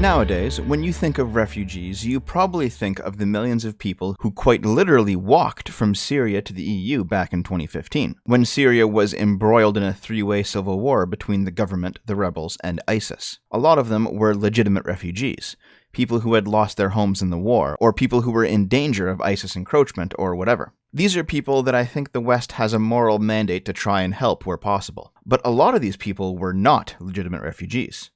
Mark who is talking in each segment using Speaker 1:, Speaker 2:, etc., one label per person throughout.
Speaker 1: Nowadays, when you think of refugees, you probably think of the millions of people who quite literally walked from Syria to the EU back in 2015, when Syria was embroiled in a three-way civil war between the government, the rebels, and ISIS. A lot of them were legitimate refugees, people who had lost their homes in the war, or people who were in danger of ISIS encroachment, or whatever. These are people that I think the West has a moral mandate to try and help where possible. But a lot of these people were not legitimate refugees.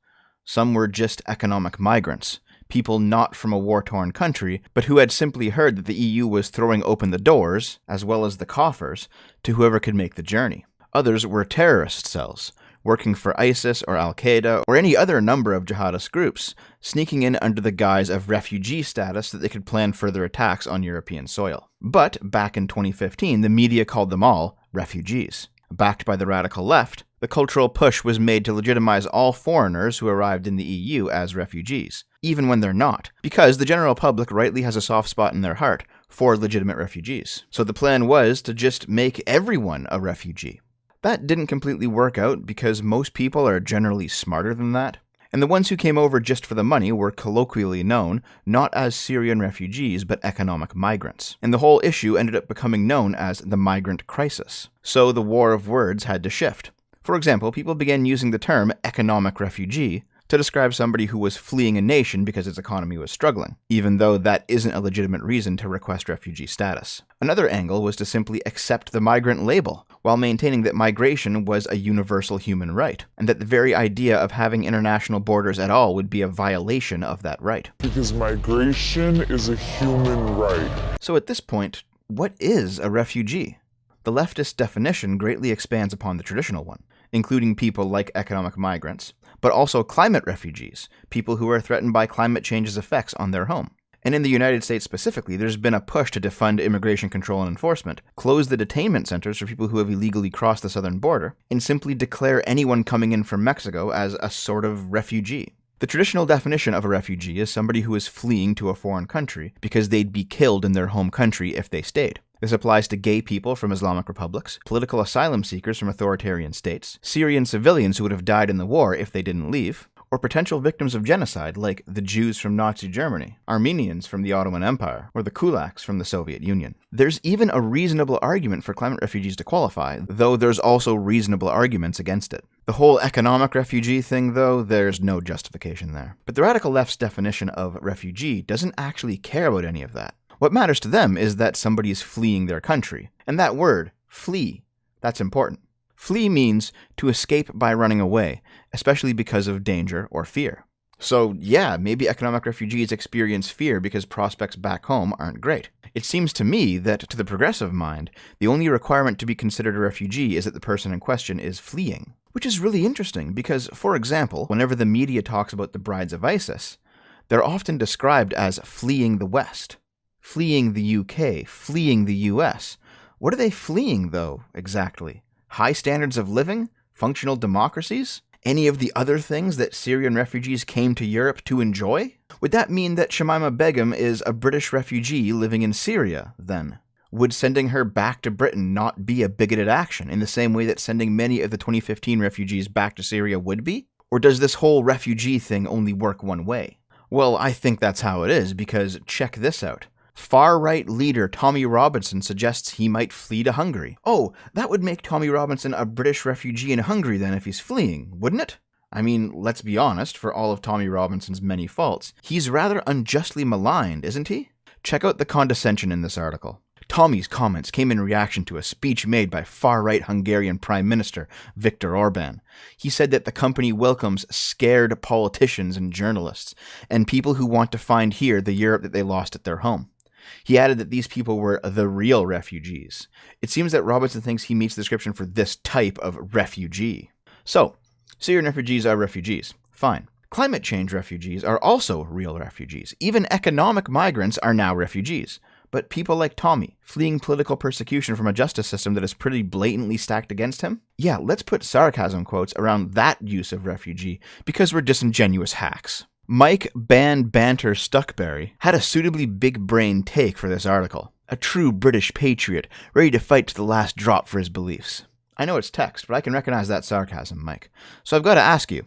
Speaker 1: Some were just economic migrants, people not from a war-torn country, but who had simply heard that the EU was throwing open the doors, as well as the coffers, to whoever could make the journey. Others were terrorist cells, working for ISIS or Al-Qaeda or any other number of jihadist groups, sneaking in under the guise of refugee status that they could plan further attacks on European soil. But back in 2015, the media called them all refugees. Backed by the radical left, the cultural push was made to legitimize all foreigners who arrived in the EU as refugees, even when they're not, because the general public rightly has a soft spot in their heart for legitimate refugees. So the plan was to just make everyone a refugee. That didn't completely work out because most people are generally smarter than that, and the ones who came over just for the money were colloquially known not as Syrian refugees but economic migrants, and the whole issue ended up becoming known as the migrant crisis. So the war of words had to shift. For example, people began using the term economic refugee to describe somebody who was fleeing a nation because its economy was struggling, even though that isn't a legitimate reason to request refugee status. Another angle was to simply accept the migrant label, while maintaining that migration was a universal human right, and that the very idea of having international borders at all would be a violation of that right.
Speaker 2: Because migration is a human right.
Speaker 1: So at this point, what is a refugee? The leftist definition greatly expands upon the traditional one, including people like economic migrants, but also climate refugees, people who are threatened by climate change's effects on their home. And in the United States specifically, there's been a push to defund immigration control and enforcement, close the detainment centers for people who have illegally crossed the southern border, and simply declare anyone coming in from Mexico as a sort of refugee. The traditional definition of a refugee is somebody who is fleeing to a foreign country because they'd be killed in their home country if they stayed. This applies to gay people from Islamic republics, political asylum seekers from authoritarian states, Syrian civilians who would have died in the war if they didn't leave, or potential victims of genocide like the Jews from Nazi Germany, Armenians from the Ottoman Empire, or the kulaks from the Soviet Union. There's even a reasonable argument for climate refugees to qualify, though there's also reasonable arguments against it. The whole economic refugee thing, though, there's no justification there. But the radical left's definition of refugee doesn't actually care about any of that. What matters to them is that somebody is fleeing their country. And that word, flee, that's important. Flee means to escape by running away, especially because of danger or fear. So yeah, maybe economic refugees experience fear because prospects back home aren't great. It seems to me that, to the progressive mind, the only requirement to be considered a refugee is that the person in question is fleeing. Which is really interesting because, for example, whenever the media talks about the brides of ISIS, they're often described as fleeing the West. Fleeing the UK, fleeing the US. What are they fleeing, though, exactly? High standards of living? Functional democracies? Any of the other things that Syrian refugees came to Europe to enjoy? Would that mean that Shamima Begum is a British refugee living in Syria, then? Would sending her back to Britain not be a bigoted action in the same way that sending many of the 2015 refugees back to Syria would be? Or does this whole refugee thing only work one way? Well, I think that's how it is, because check this out. Far-right leader Tommy Robinson suggests he might flee to Hungary. Oh, that would make Tommy Robinson a British refugee in Hungary then if he's fleeing, wouldn't it? I mean, let's be honest, for all of Tommy Robinson's many faults, he's rather unjustly maligned, isn't he? Check out the condescension in this article. Tommy's comments came in reaction to a speech made by far-right Hungarian Prime Minister Viktor Orban. He said that the company welcomes scared politicians and journalists, and people who want to find here the Europe that they lost at their home. He added that these people were the real refugees. It seems that Robinson thinks he meets the description for this type of refugee. So, Syrian refugees are refugees. Fine. Climate change refugees are also real refugees. Even economic migrants are now refugees. But people like Tommy, fleeing political persecution from a justice system that is pretty blatantly stacked against him? Yeah, let's put sarcasm quotes around that use of refugee, because we're disingenuous hacks. Mike Banter Stuckberry had a suitably big-brain take for this article. A true British patriot, ready to fight to the last drop for his beliefs. I know it's text, but I can recognize that sarcasm, Mike. So I've got to ask you,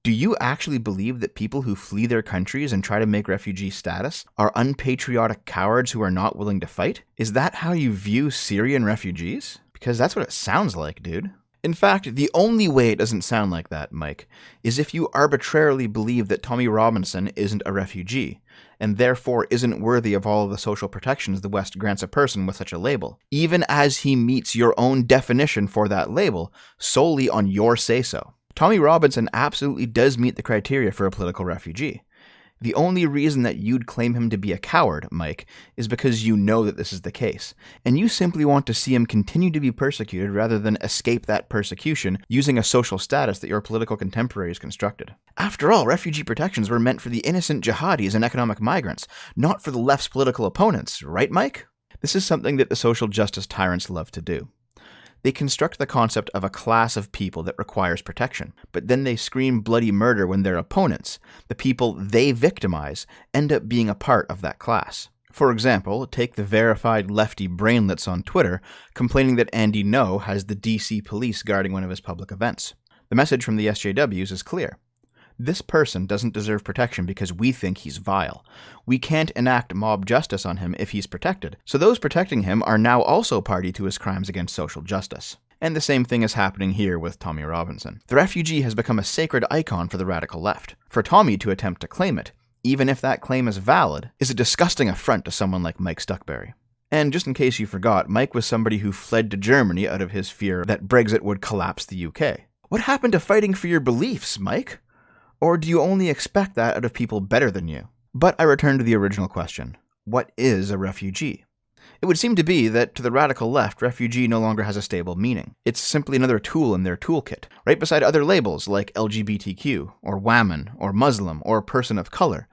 Speaker 1: Do you actually believe that people who flee their countries and try to make refugee status are unpatriotic cowards who are not willing to fight? Is that how you view Syrian refugees? Because that's what it sounds like, dude. In fact, the only way it doesn't sound like that, Mike, is if you arbitrarily believe that Tommy Robinson isn't a refugee, and therefore isn't worthy of all of the social protections the West grants a person with such a label, even as he meets your own definition for that label solely on your say-so. Tommy Robinson absolutely does meet the criteria for a political refugee. The only reason that you'd claim him to be a coward, Mike, is because you know that this is the case, and you simply want to see him continue to be persecuted rather than escape that persecution using a social status that your political contemporaries constructed. After all, refugee protections were meant for the innocent jihadis and economic migrants, not for the left's political opponents, right, Mike? This is something that the social justice tyrants love to do. They construct the concept of a class of people that requires protection, but then they scream bloody murder when their opponents, the people they victimize, end up being a part of that class. For example, take the verified lefty brainlets on Twitter complaining that Andy No has the DC police guarding one of his public events. The message from the SJWs is clear. This person doesn't deserve protection because we think he's vile. We can't enact mob justice on him if he's protected, so those protecting him are now also party to his crimes against social justice. And the same thing is happening here with Tommy Robinson. The refugee has become a sacred icon for the radical left. For Tommy to attempt to claim it, even if that claim is valid, is a disgusting affront to someone like Mike Stuckberry. And just in case you forgot, Mike was somebody who fled to Germany out of his fear that Brexit would collapse the UK. What happened to fighting for your beliefs, Mike? Or do you only expect that out of people better than you? But I return to the original question. What is a refugee? It would seem to be that to the radical left, refugee no longer has a stable meaning. It's simply another tool in their toolkit, right beside other labels like LGBTQ, or WAMN, or Muslim, or person of color,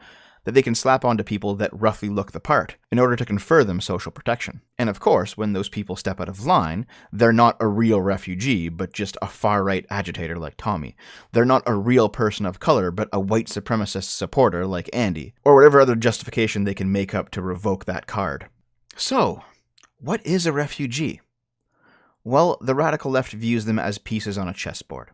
Speaker 1: that they can slap onto people that roughly look the part, in order to confer them social protection. And of course, when those people step out of line, they're not a real refugee, but just a far-right agitator like Tommy. They're not a real person of color, but a white supremacist supporter like Andy, or whatever other justification they can make up to revoke that card. So, what is a refugee? Well, the radical left views them as pieces on a chessboard.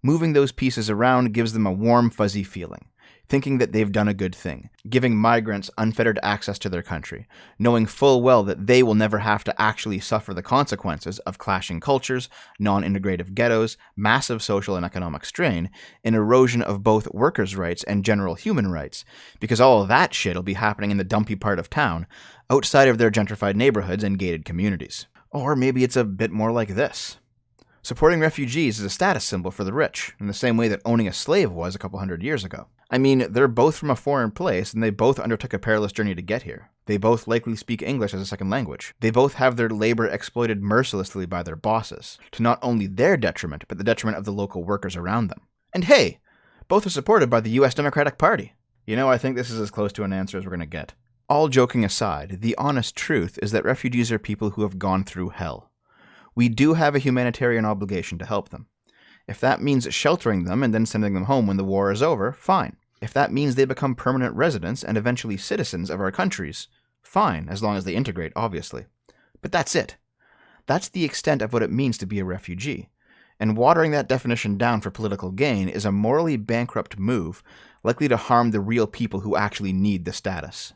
Speaker 1: Moving those pieces around gives them a warm, fuzzy feeling, thinking that they've done a good thing, giving migrants unfettered access to their country, knowing full well that they will never have to actually suffer the consequences of clashing cultures, non-integrative ghettos, massive social and economic strain, and erosion of both workers' rights and general human rights, because all of that shit will be happening in the dumpy part of town, outside of their gentrified neighborhoods and gated communities. Or maybe it's a bit more like this. Supporting refugees is a status symbol for the rich, in the same way that owning a slave was a couple hundred years ago. I mean, they're both from a foreign place, and they both undertook a perilous journey to get here. They both likely speak English as a second language. They both have their labor exploited mercilessly by their bosses, to not only their detriment, but the detriment of the local workers around them. And hey, both are supported by the US Democratic Party. You know, I think this is as close to an answer as we're going to get. All joking aside, the honest truth is that refugees are people who have gone through hell. We do have a humanitarian obligation to help them. If that means sheltering them and then sending them home when the war is over, fine. If that means they become permanent residents and eventually citizens of our countries, fine, as long as they integrate, obviously. But that's it. That's the extent of what it means to be a refugee. And watering that definition down for political gain is a morally bankrupt move, likely to harm the real people who actually need the status.